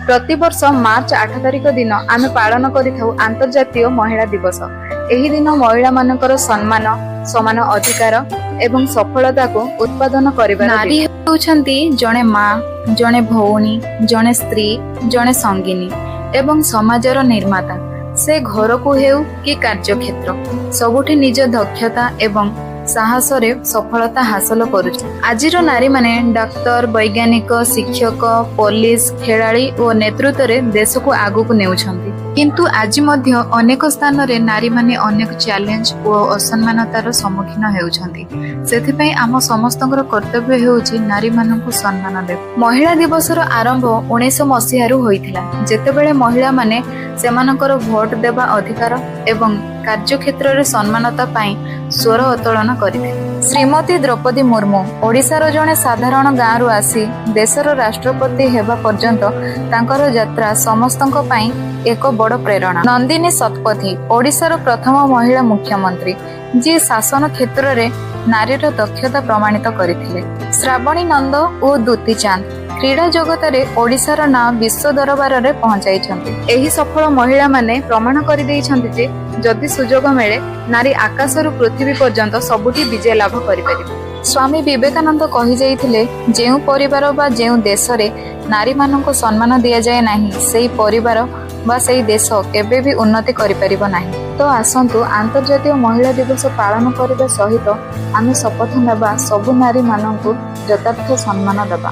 प्रतिवर्ष मार्च 8 तारिख दिन आमे पालन करिथाउ अंतर्जातीय महिला दिवस। एही दिन महिला मानकर सम्मान, समान अधिकार एवं सफलता को उत्पादन करिबार नारी हेउछंती जणे माँ, जणे भौणी, जणे स्त्री, जणे संगिनी एवं समाजर निर्माता। से घर को हेउ कि कार्यक्षेत्र सबुठी निज दक्षता एवं साहस रे सफलता हासिल करुछ। आजिर नारी माने डाक्तर, वैज्ञानिक, शिक्षक, पुलिस, खेलाड़ी और नेतृत्व रे देश को आगु को नेउछंती। किंतु आज मध्य अनेक स्थान रे नारी माने अनेक चैलेंज और असम्मानतार सम्मुखीन हेउछंती। सेथिपई आम समस्तଙ୍କର कर्तव्य हेउछि नारी माननकु सम्मान देब। महिला दिवसर आरंभ 1900 मसीहारु होइथिला, जेतेबेले महिला माने सेमानकर भोट देबा अधिकार एवं कार्यक्षेत्र रे सम्मानता पाई स्वर उत्तोलन करथिले। श्रीमती द्रौपदी मुर्मू ओडिशार जणे साधारण गाँव आसी देशर राष्ट्रपति हेबा पर्यंत तांकर यात्रा समस्तଙ୍କ ପାଇଁ एक बड़ प्रेरणा। नंदिनी शतपथी ओडिशार प्रथम महिला मुख्यमंत्री जी शासन क्षेत्र रे नारीर दक्षता प्रमाणित करथिले। श्रावणी नंद और दुती चांद क्रीड़ा जगत रे ओडिशार नाम विश्व दरबार रे पहुंचाइछंती। एही सफल महिला माने प्रमाण करि दैछंती जे जदि सुजोग मिले नारी आकाशरू पृथ्वी पर्यंत सबुठी विजय लाभ करिपारिबे। स्वामी विवेकानंद कहि जाइथिले, जेउ परिवार बा जेउ देश रे नारी माननको सम्मान दिया जाय नाही, सेही परिवार बा सेही देश केबे भी उन्नति करिपारिबो नाही। तो आसंतु अंतर्जातीय महिला दिवस पालन करबा सहित आमे शपथ नेबा सबु नारी माननको यथार्थ सम्मान देबा।